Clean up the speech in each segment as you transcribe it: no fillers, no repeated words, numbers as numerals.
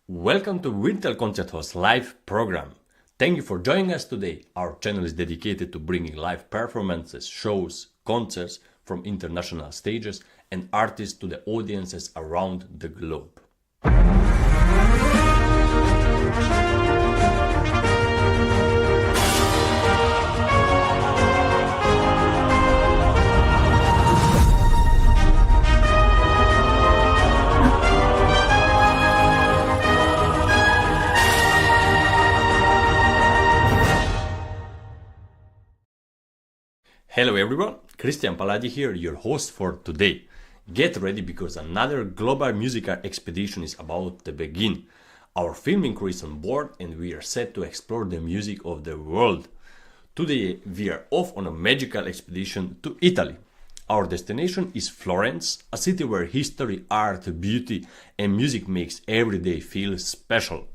Welcome to Virtual Concerto's live program. Thank you for joining us today. Our channel is dedicated to bringing live performances, shows, concerts from international stages and artists to the audiences around the globe. Hello everyone, Christian Paladi here, your host for today. Get ready because another global musical expedition is about to begin. Our filming crew is on board and we are set to explore the music of the world. Today we are off on a magical expedition to Italy. Our destination is Florence, a city where history, art, beauty and music makes every day feel special.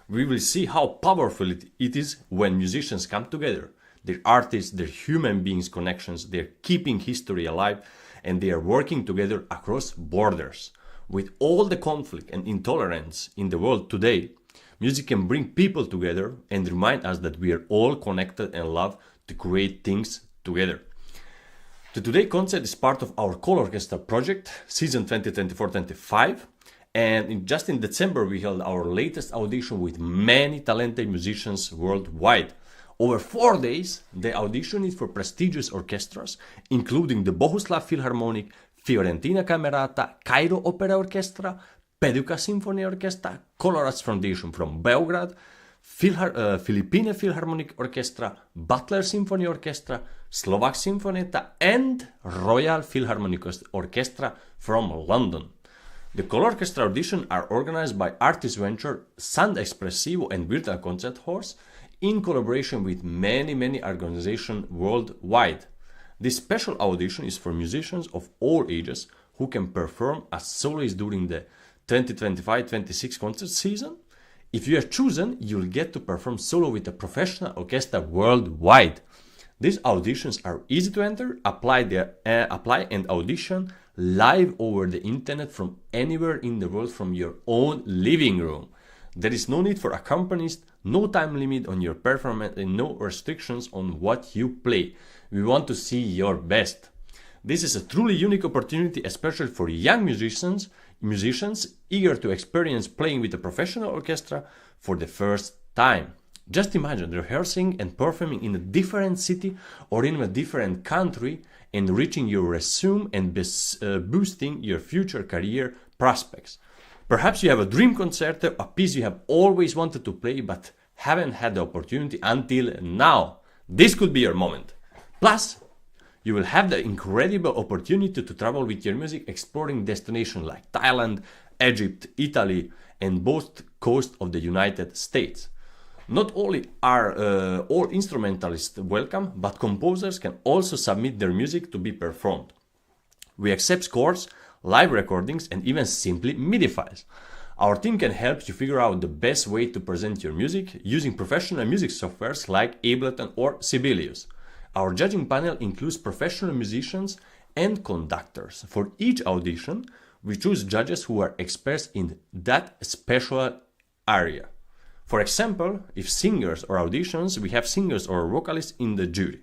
We will see how powerful it is when musicians come together. They're artists, they're human beings connections, they're keeping history alive, and they are working together across borders. With all the conflict and intolerance in the world today, music can bring people together and remind us that we are all connected and love to create things together. The Today concert is part of our colOrchestra project, season 2024-25, and just in December we held our latest audition with many talented musicians worldwide. Over 4 days, the audition is for prestigious orchestras, including the Bohuslav Philharmonic, Florentina Camerata, Cairo Opera Orchestra, Paducah Symphony Orchestra, colOrchestra Foundation from Belgrade, Philippine Philharmonic Orchestra, Butler Symphony Orchestra, Slovak Sinfonietta, and Royal Philharmonic Orchestra from London. The colOrchestra auditions are organized by artist venture Sound Espressivo and Virtual Concert Horse, in collaboration with many organizations worldwide. This special audition is for musicians of all ages who can perform as soloists during the 2025-26 concert season. If you are chosen, you'll get to perform solo with a professional orchestra worldwide. These auditions are easy to enter, apply and audition live over the internet from anywhere in the world from your own living room. There is no need for accompanist, no time limit on your performance and no restrictions on what you play. We want to see your best. This is a truly unique opportunity, especially for young musicians eager to experience playing with a professional orchestra for the first time. Just imagine rehearsing and performing in a different city or in a different country, enriching your resume and boosting your future career prospects. Perhaps you have a dream concerto, a piece you have always wanted to play but haven't had the opportunity until now. This could be your moment. Plus, you will have the incredible opportunity to travel with your music, exploring destinations like Thailand, Egypt, Italy, and both coasts of the United States. Not only are all instrumentalists welcome, but composers can also submit their music to be performed. We accept scores, live recordings, and even simply MIDI files. Our team can help you figure out the best way to present your music using professional music softwares like Ableton or Sibelius. Our judging panel includes professional musicians and conductors. For each audition, we choose judges who are experts in that special area. For example, if singers or auditions, we have singers or vocalists in the jury.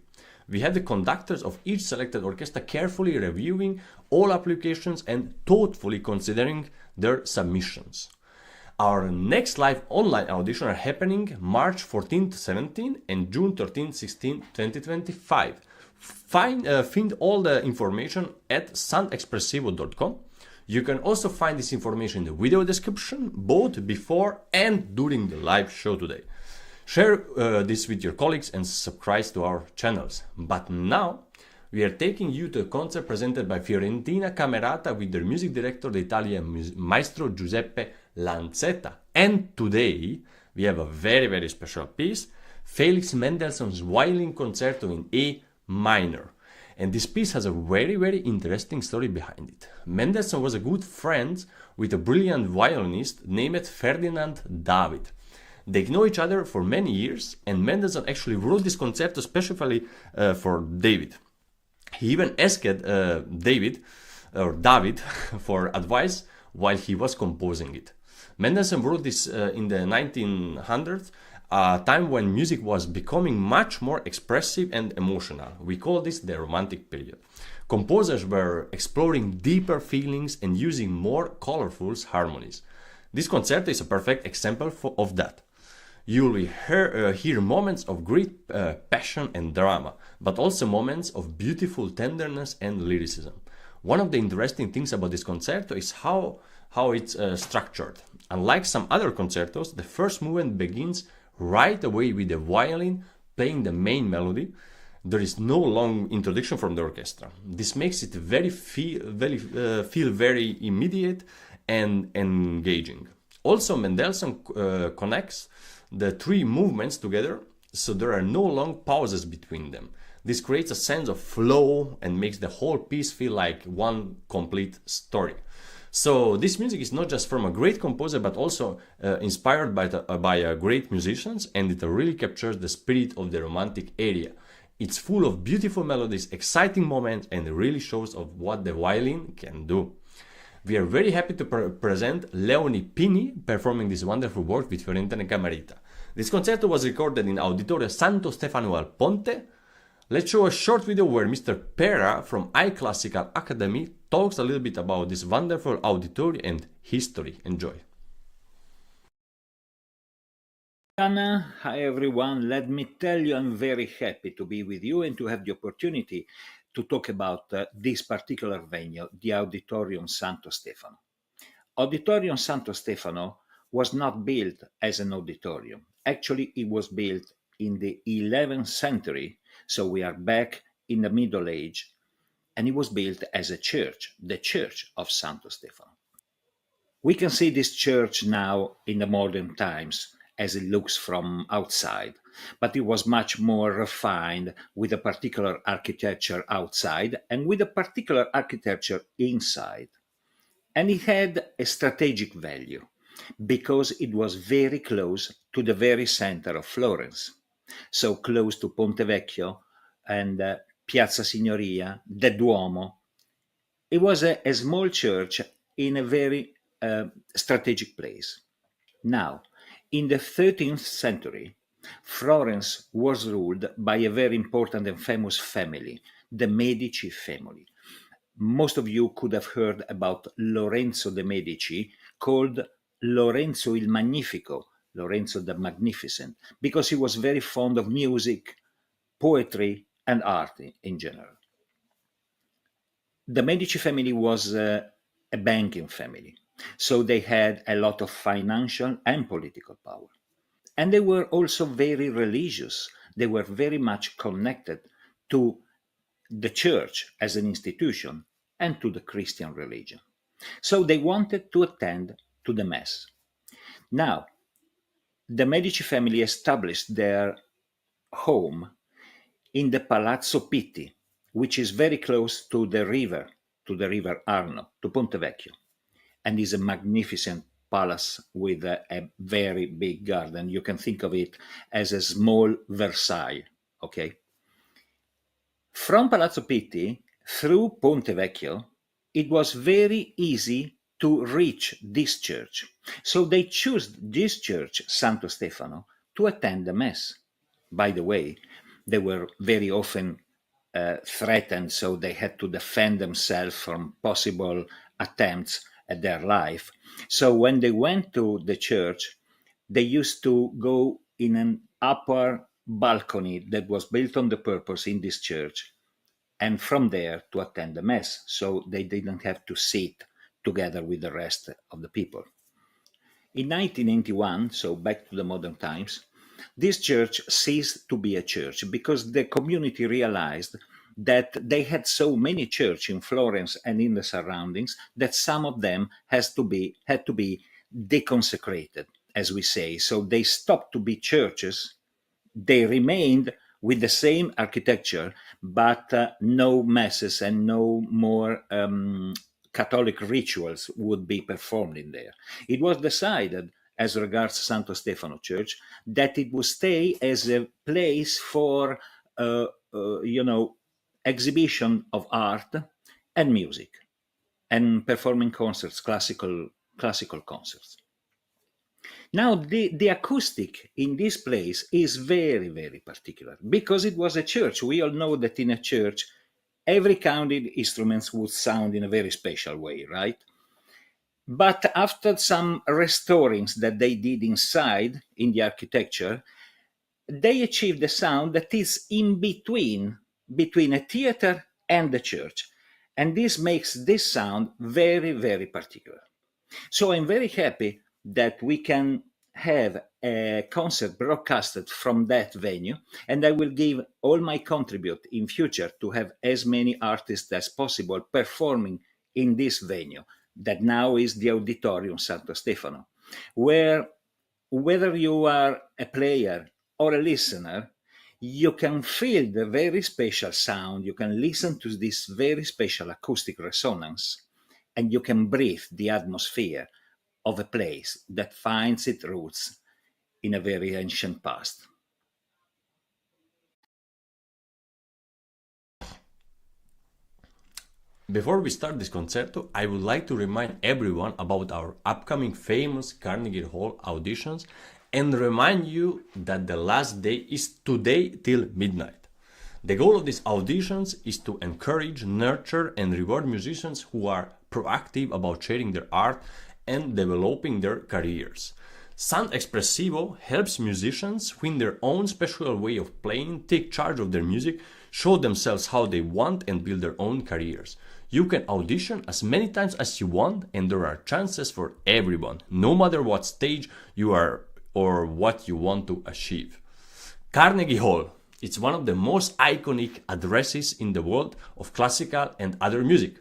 We have the conductors of each selected orchestra carefully reviewing all applications and thoughtfully considering their submissions. Our next live online audition are happening March 14-17 and June 13-16, 2025. Find all the information at soundexpressivo.com. You can also find this information in the video description, both before and during the live show today. Share this with your colleagues and subscribe to our channels. But now, we are taking you to a concert presented by Florentina Camerata with their music director, the Italian Maestro Giuseppe Lanzetta. And today, we have a very special piece, Felix Mendelssohn's Violin Concerto in A minor. And this piece has a very interesting story behind it. Mendelssohn was a good friend with a brilliant violinist named Ferdinand David. They know each other for many years, and Mendelssohn actually wrote this concerto specially for David. He even asked David for advice while he was composing it. Mendelssohn wrote this in the 1900s, a time when music was becoming much more expressive and emotional. We call this the Romantic period. Composers were exploring deeper feelings and using more colorful harmonies. This concerto is a perfect example of that. You will hear moments of great passion and drama, but also moments of beautiful tenderness and lyricism. One of the interesting things about this concerto is how it's structured. Unlike some other concertos, the first movement begins right away with the violin playing the main melody. There is no long introduction from the orchestra. This makes it feel very immediate and engaging. Also, Mendelssohn connects the three movements together, so there are no long pauses between them. This creates a sense of flow and makes the whole piece feel like one complete story. So this music is not just from a great composer, but also inspired by great musicians, and it really captures the spirit of the Romantic era. It's full of beautiful melodies, exciting moments, and really shows of what the violin can do. We are very happy to present Leonie Pini performing this wonderful work with Florentina Camerata. This concerto was recorded in Auditorio Santo Stefano al Ponte. Let's show a short video where Mr. Pera from iClassical Academy talks a little bit about this wonderful auditorio and history. Enjoy. Anna, hi everyone. Let me tell you, I'm very happy to be with you and to have the opportunity to talk about this particular venue, the Auditorium Santo Stefano. Auditorium Santo Stefano was not built as an auditorium. Actually, it was built in the 11th century, so we are back in the Middle Age, and it was built as a church, the Church of Santo Stefano. We can see this church now in the modern times as it looks from outside, but it was much more refined with a particular architecture outside and with a particular architecture inside. And it had a strategic value because it was very close to the very center of Florence, so close to Ponte Vecchio and Piazza Signoria, the Duomo. It was a small church in a very strategic place. Now, in the 13th century, Florence was ruled by a very important and famous family, the Medici family. Most of you could have heard about Lorenzo de' Medici, called Lorenzo il Magnifico, Lorenzo the Magnificent, because he was very fond of music, poetry, and art in general. The Medici family was a banking family, so they had a lot of financial and political power. And they were also very religious. They were very much connected to the church as an institution and to the Christian religion. So they wanted to attend to the Mass. Now, the Medici family established their home in the Palazzo Pitti, which is very close to the river Arno, to Ponte Vecchio, and is a magnificent palace with a very big garden. You can think of it as a small Versailles, okay? From Palazzo Pitti through Ponte Vecchio, it was very easy to reach this church. So they chose this church, Santo Stefano, to attend the Mass. By the way, they were very often threatened, so they had to defend themselves from possible attempts at their life. So when they went to the church, they used to go in an upper balcony that was built on the purpose in this church, and from there to attend the Mass, so they didn't have to sit together with the rest of the people. In 1981, so back to the modern times, this church ceased to be a church because the community realized that they had so many churches in Florence and in the surroundings that some of them had to be deconsecrated, as we say. So they stopped to be churches. They remained with the same architecture, but no masses and no more Catholic rituals would be performed in there. It was decided, as regards Santo Stefano Church, that it would stay as a place for, exhibition of art and music. and performing concerts, classical concerts. Now, the acoustic in this place is very, very particular because it was a church. We all know that in a church, every counted instruments would sound in a very special way, right? But after some restorings that they did inside in the architecture, they achieved a sound that is in between a theater and the church. And this makes this sound very, very particular. So I'm very happy that we can have a concert broadcasted from that venue, and I will give all my contribute in future to have as many artists as possible performing in this venue that now is the Auditorium Santo Stefano, where whether you are a player or a listener, you can feel the very special sound, you can listen to this very special acoustic resonance, and you can breathe the atmosphere of a place that finds its roots in a very ancient past. Before we start this concerto, I would like to remind everyone about our upcoming famous Carnegie Hall auditions and remind you that the last day is today till midnight. The goal of these auditions is to encourage, nurture, and reward musicians who are proactive about sharing their art and developing their careers. Sound Espressivo helps musicians who in their own special way of playing take charge of their music, show themselves how they want and build their own careers. You can audition as many times as you want and there are chances for everyone, no matter what stage you are or what you want to achieve. Carnegie Hall. It's one of the most iconic addresses in the world of classical and other music.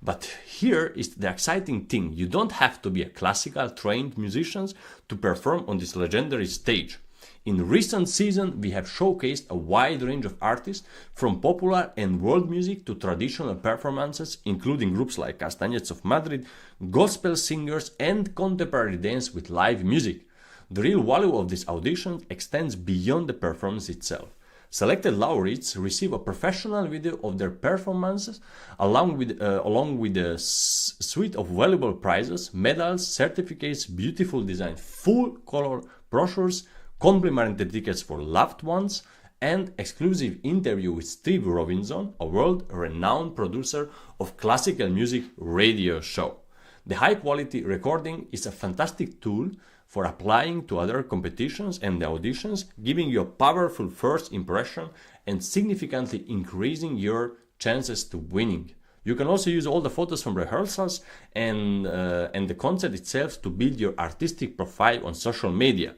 But here is the exciting thing. You don't have to be a classical trained musician to perform on this legendary stage. In recent season, we have showcased a wide range of artists from popular and world music to traditional performances, including groups like Castañets of Madrid, gospel singers, and contemporary dance with live music. The real value of this audition extends beyond the performance itself. Selected laureates receive a professional video of their performances along with a suite of valuable prizes, medals, certificates, beautiful design, full color brochures, complimentary tickets for loved ones, and exclusive interview with Steve Robinson, a world-renowned producer of classical music radio show. The high-quality recording is a fantastic tool for applying to other competitions and the auditions, giving you a powerful first impression and significantly increasing your chances to winning. You can also use all the photos from rehearsals and the concert itself to build your artistic profile on social media.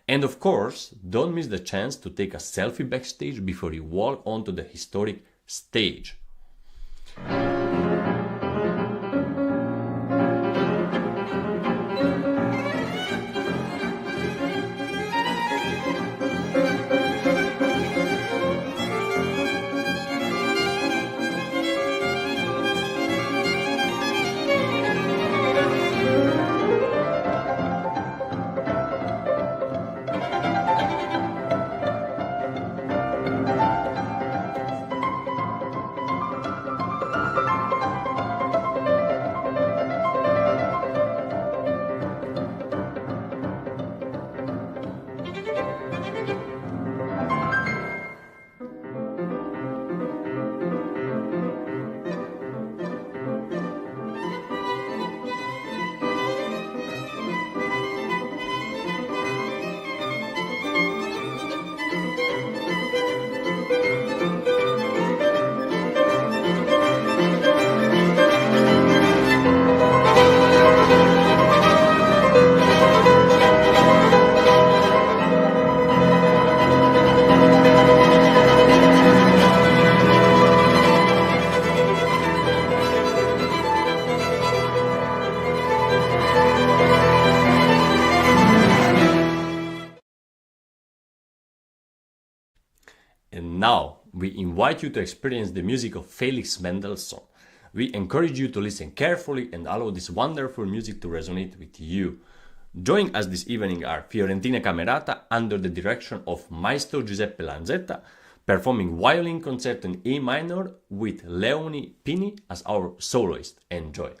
And of course, don't miss the chance to take a selfie backstage before you walk onto the historic stage. And now, we invite you to experience the music of Felix Mendelssohn. We encourage you to listen carefully and allow this wonderful music to resonate with you. Joining us this evening are Florentina Camerata under the direction of Maestro Giuseppe Lanzetta, performing Violin Concerto in A minor with Leonie Pini as our soloist. Enjoy!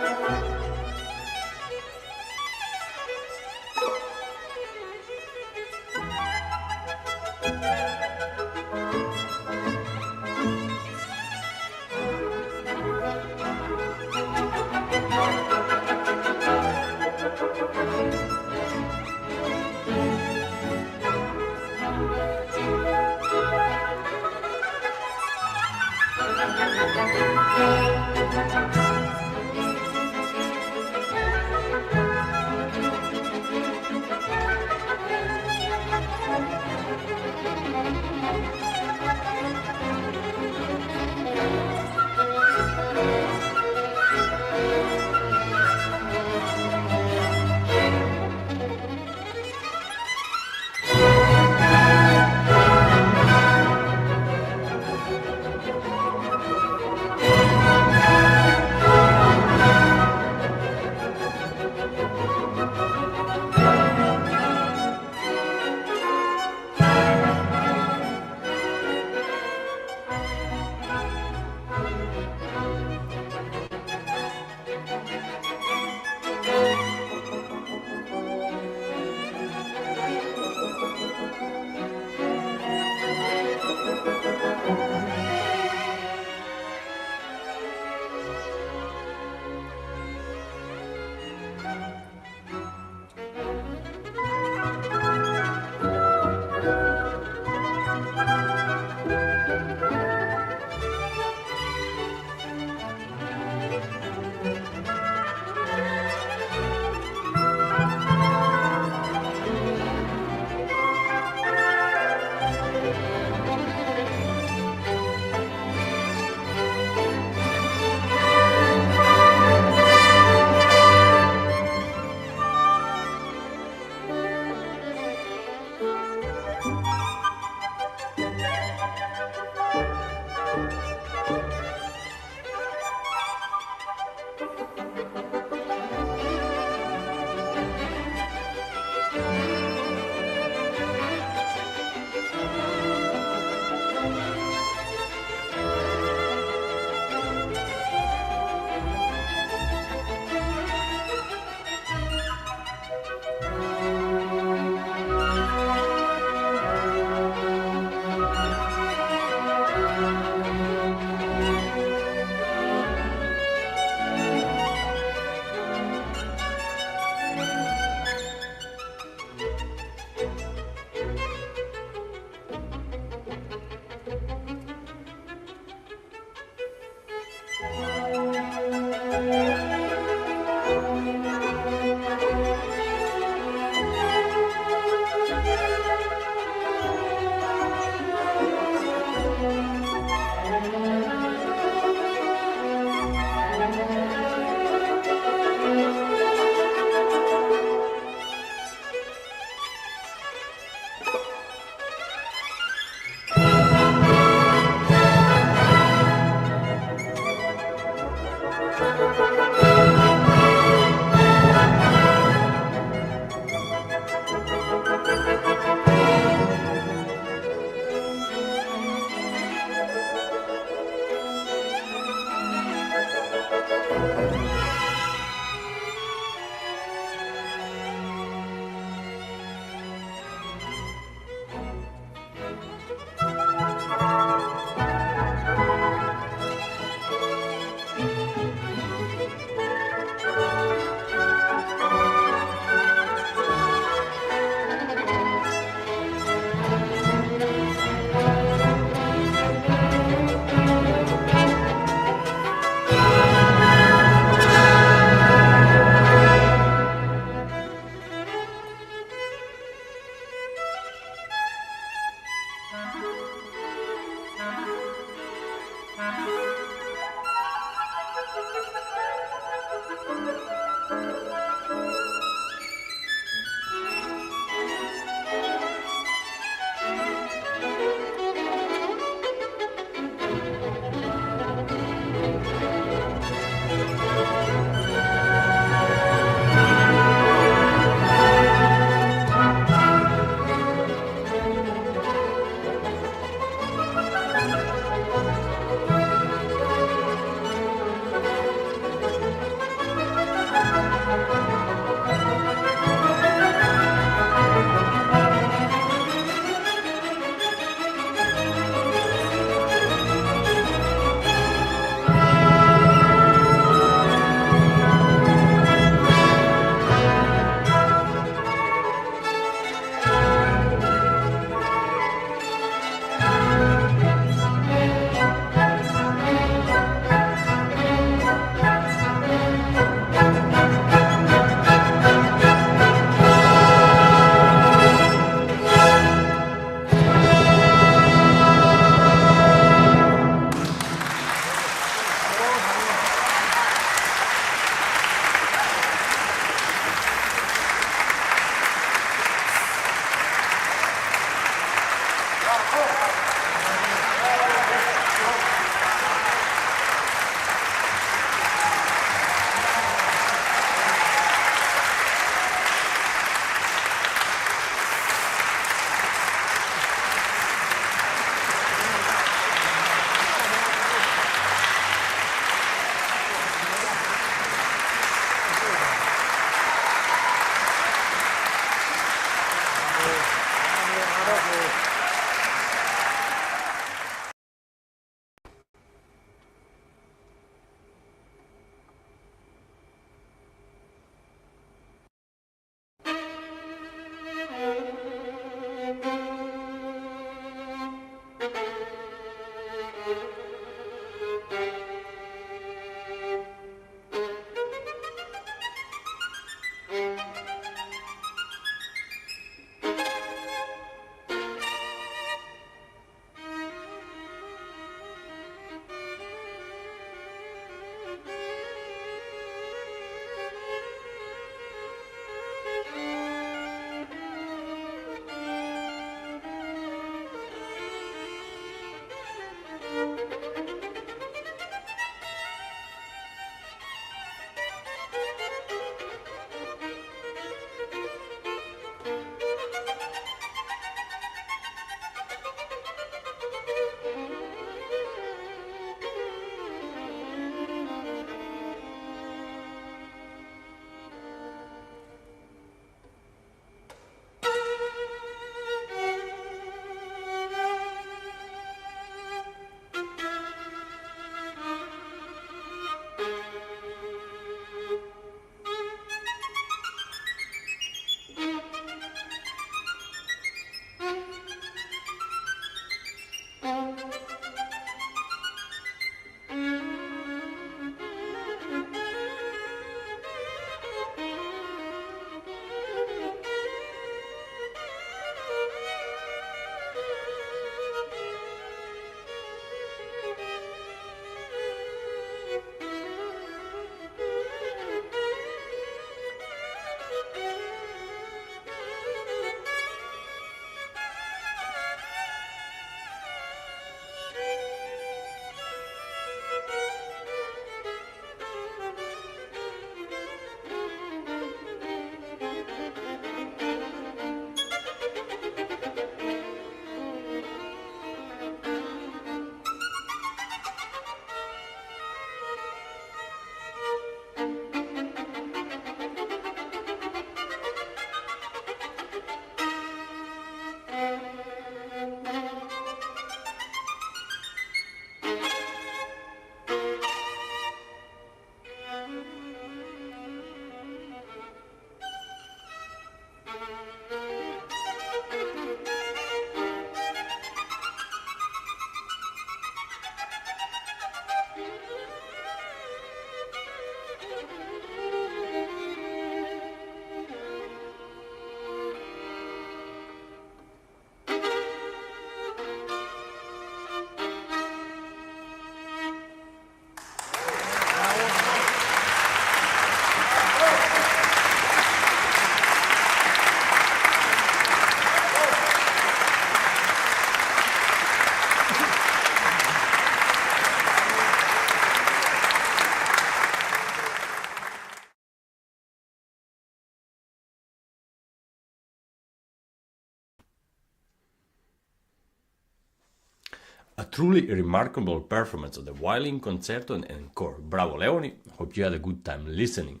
A truly remarkable performance of the violin concerto and encore. Bravo, Leonie. Hope you had a good time listening.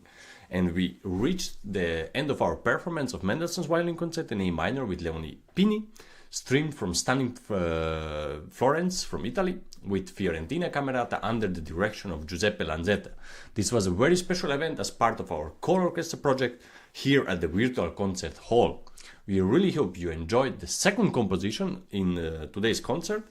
And we reached the end of our performance of Mendelssohn's Violin Concerto in A minor with Leonie Pini, streamed from stunning Florence from Italy, with Florentina Camerata under the direction of Giuseppe Lanzetta. This was a very special event as part of our colOrchestra project here at the Virtual Concert Hall. We really hope you enjoyed the second composition in today's concert.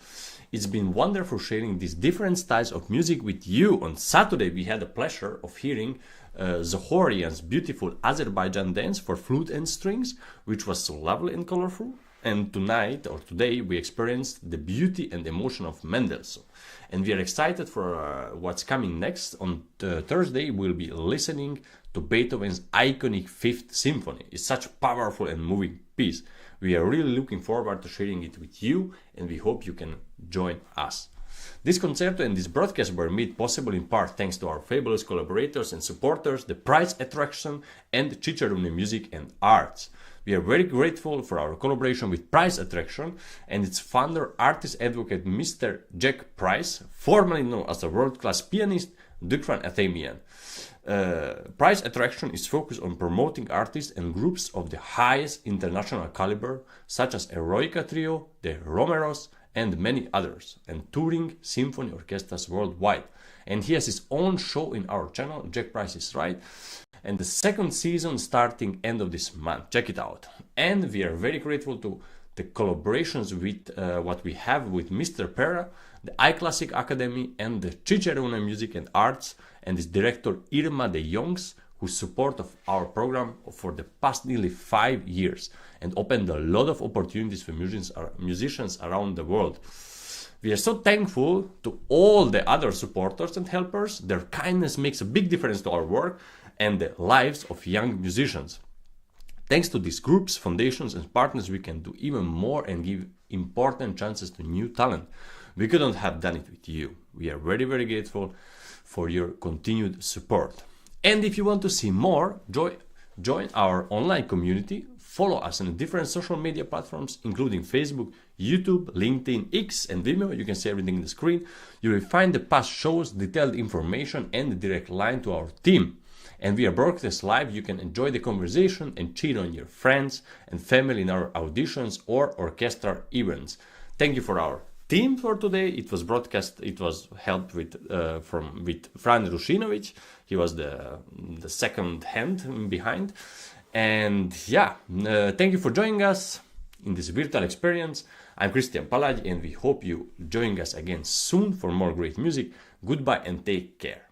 It's been wonderful sharing these different styles of music with you. On Saturday, we had the pleasure of hearing Zohorian's beautiful Azerbaijan dance for flute and strings, which was so lovely and colorful. And tonight, or today, we experienced the beauty and emotion of Mendelssohn. And we are excited for what's coming next. On Thursday, we'll be listening to Beethoven's iconic Fifth Symphony. It's such a powerful and moving piece. We are really looking forward to sharing it with you, and we hope you can join us. This concerto and this broadcast were made possible in part thanks to our fabulous collaborators and supporters, the Prize Attraction and Cicerone Music and Arts. We are very grateful for our collaboration with Prize Attraction and its founder, artist advocate Mr. Jack Price, formerly known as a world-class pianist, different Athenian. Prize attraction is focused on promoting artists and groups of the highest international caliber, such as Eroica Trio, the Romeros, and many others, and touring symphony orchestras worldwide. And he has his own show in our channel, Jack Price is Right, and the second season starting end of this month. Check it out. And we are very grateful to the collaborations with what we have with Mr. Pera, the iClassic Academy, and the Cicerone Music and Arts, and its director Irma de Jongs, whose support of our program for the past nearly 5 years and opened a lot of opportunities for musicians around the world. We are so thankful to all the other supporters and helpers. Their kindness makes a big difference to our work and the lives of young musicians. Thanks to these groups, foundations, and partners, we can do even more and give important chances to new talent. We couldn't have done it with you. We are very, very grateful for your continued support. And if you want to see more, join our online community. Follow us on different social media platforms, including Facebook, YouTube, LinkedIn, X, and Vimeo. You can see everything in the screen. You will find the past shows, detailed information, and the direct line to our team. And via broadcast live, you can enjoy the conversation and cheer on your friends and family in our auditions or orchestra events. Thank you for our team for today. It was broadcast. It was helped with Fran Rushinovic. He was the second hand behind. And yeah, thank you for joining us in this virtual experience. I'm Christian Palagi, and we hope you join us again soon for more great music. Goodbye and take care.